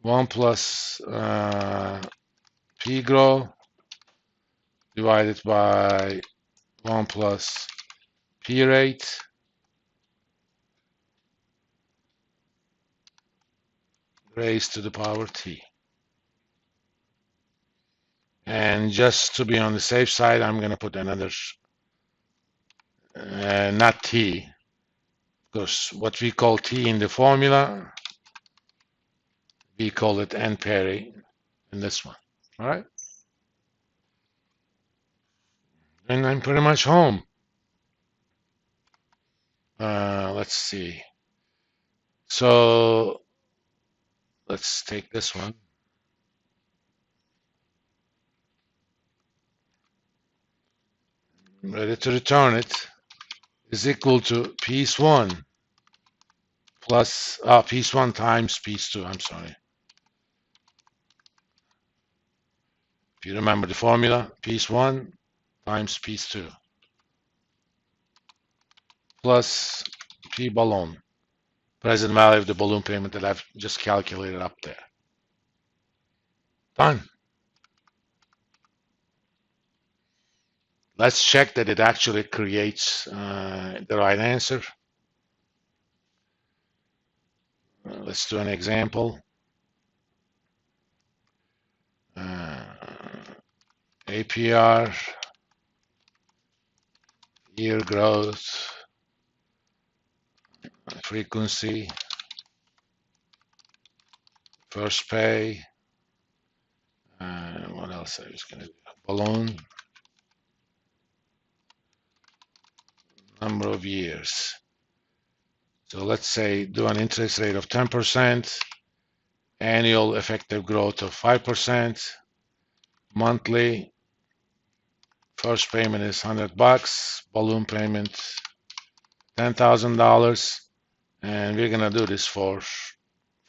1 plus P grow divided by 1 plus P rate raised to the power T. And just to be on the safe side, I'm going to put another, not T, because what we call T in the formula, we call it N peri in this one. All right? And I'm pretty much home. Let's see. So let's take this one. Ready to return it is equal to piece 1 plus piece 1 times piece 2. I'm sorry. If you remember the formula, piece 1 times piece 2 plus P balloon, present value of the balloon payment that I've just calculated up there. Done. Let's check that it actually creates the right answer. Let's do an example. APR, year growth, frequency, first pay, what else I was going to do? Balloon, number of years. So let's say do an interest rate of 10%, annual effective growth of 5%, monthly, first payment is $100, balloon payment $10,000, and we're gonna do this for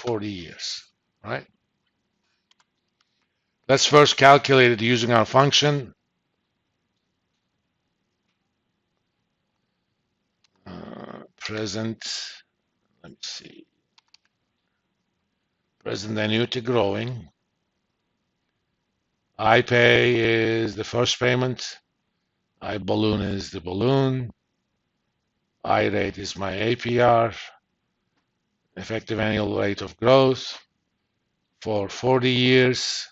40 years, right? Let's first calculate it using our function. Present, let me see, present annuity growing. I pay is the first payment. I balloon is the balloon. I rate is my APR, effective annual rate of growth for 40 years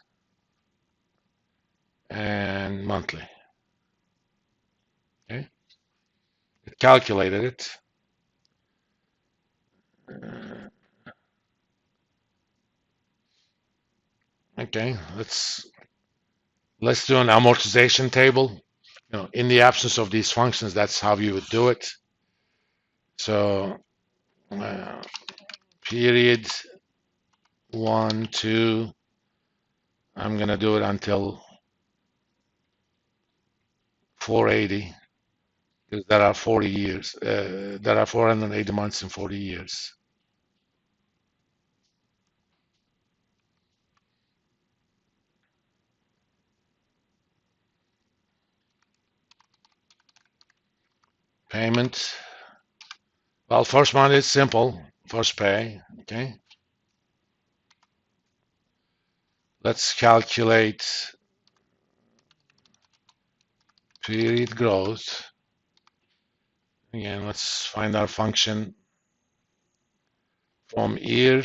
and monthly. Okay, it calculated it. Okay, let's do an amortization table. You know, in the absence of these functions, that's how you would do it. So period 1, 2, I'm gonna do it until 480, because there are 40 years. There are 480 months in 40 years. Payment. Well, first one is simple. First pay. Okay. Let's calculate period growth. Again, let's find our function from year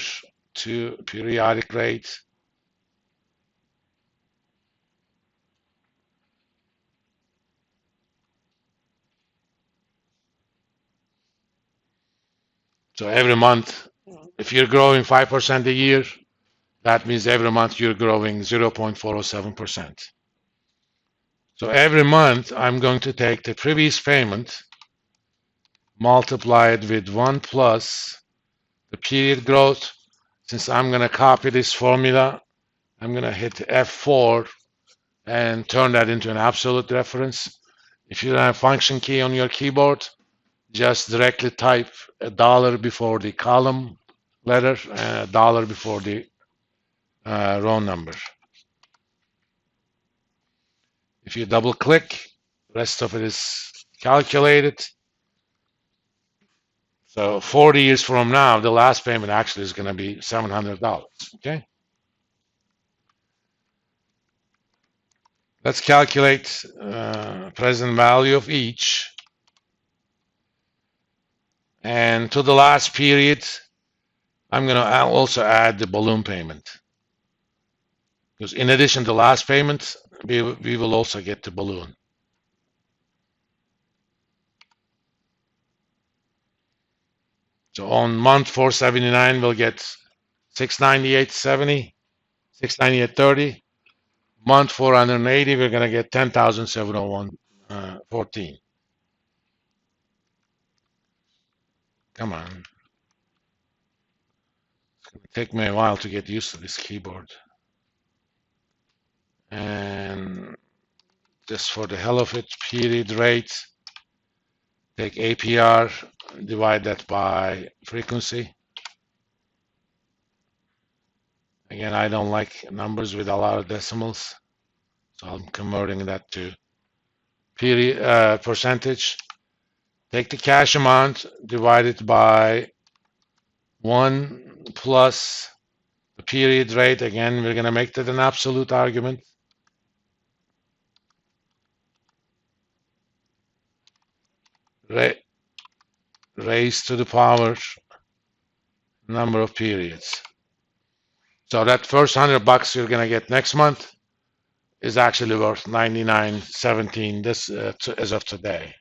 to periodic rate. So every month, if you're growing 5% a year, that means every month you're growing 0.407%. So every month, I'm going to take the previous payment, multiply it with 1 plus the period growth. Since I'm going to copy this formula, I'm going to hit F4 and turn that into an absolute reference. If you don't have function key on your keyboard, just directly type $1 before the column letter and $1 before the row number. If you double click, the rest of it is calculated. So 40 years from now, the last payment actually is going to be $700. Okay. Let's calculate present value of each. And to the last period, I'm going to also add the balloon payment. Because in addition to last payment, we will also get the balloon. So on month 479, we'll get 698.70, 698.30. Month 480, we're going to get 10,701.14. Come on. It's going to take me a while to get used to this keyboard. And just for the hell of it, period rate, take APR, divide that by frequency. Again, I don't like numbers with a lot of decimals, so I'm converting that to period percentage. Take the cash amount, divide it by 1 plus the period rate. Again, we're going to make that an absolute argument. Raised to the power number of periods. So that first $100 you're going to get next month is actually worth 99.17 this as of today.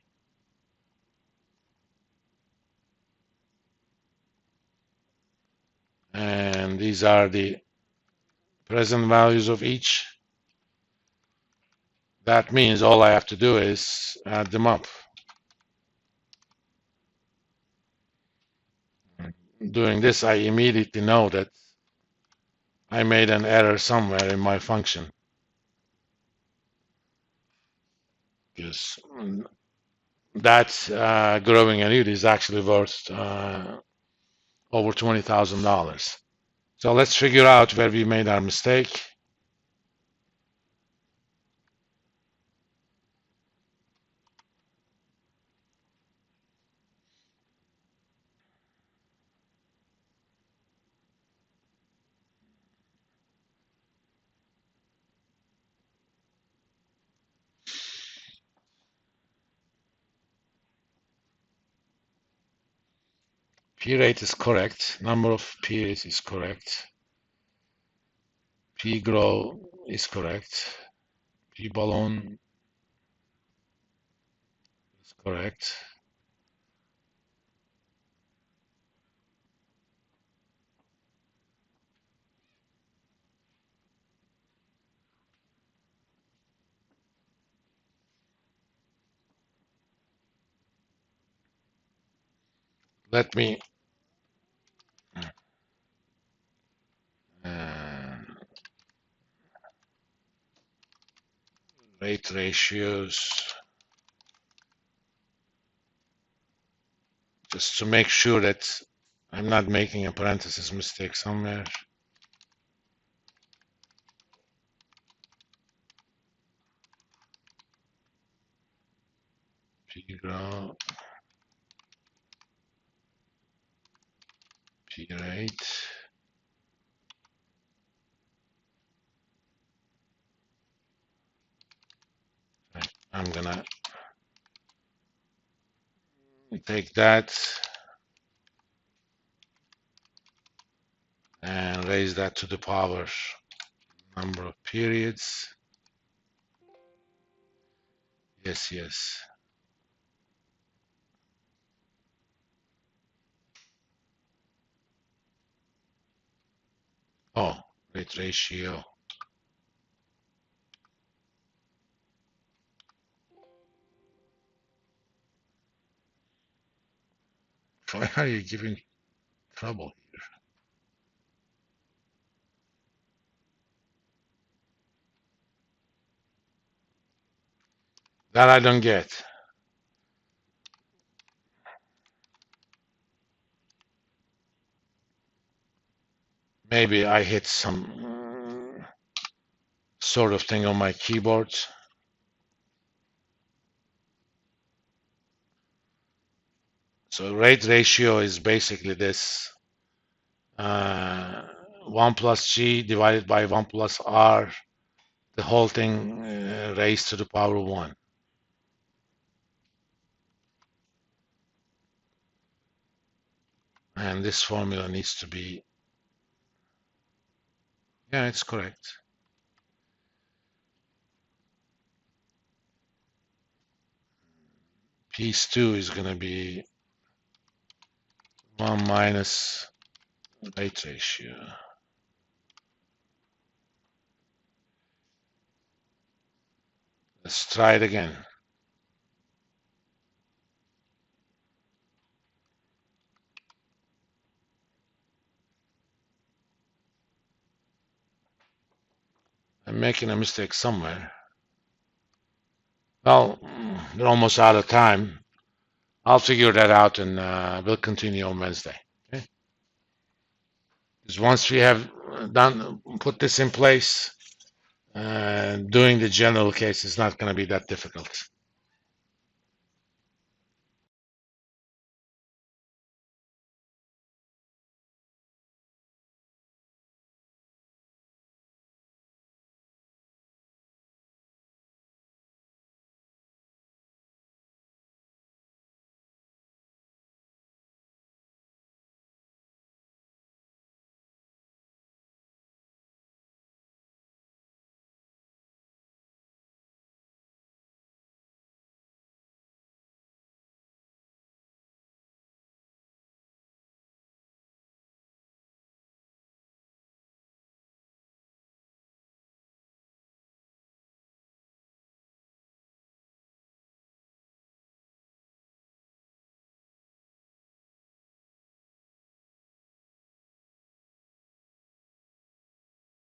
And these are the present values of each. That means all I have to do is add them up. Doing this, I immediately know that I made an error somewhere in my function. Because that growing annuity is actually worth over $20,000. So let's figure out where we made our mistake. P rate is correct. Number of periods is correct. P grow is correct. P balloon is correct. Let me rate ratios just to make sure that I'm not making a parenthesis mistake somewhere. P grow, P rate. I'm gonna take that and raise that to the power number of periods. Yes, yes. Oh, rate ratio. Why are you giving trouble here? That I don't get. Maybe I hit some sort of thing on my keyboard. So rate ratio is basically this 1 plus G divided by 1 plus R the whole thing raised to the power of 1. And this formula needs to be, yeah, it's correct. Piece 2 is going to be 1 minus weight ratio. Let's try it again. I'm making a mistake somewhere. Well, we're almost out of time. I'll figure that out and we'll continue on Wednesday. Okay? Because once we have put this in place, doing the general case is not going to be that difficult.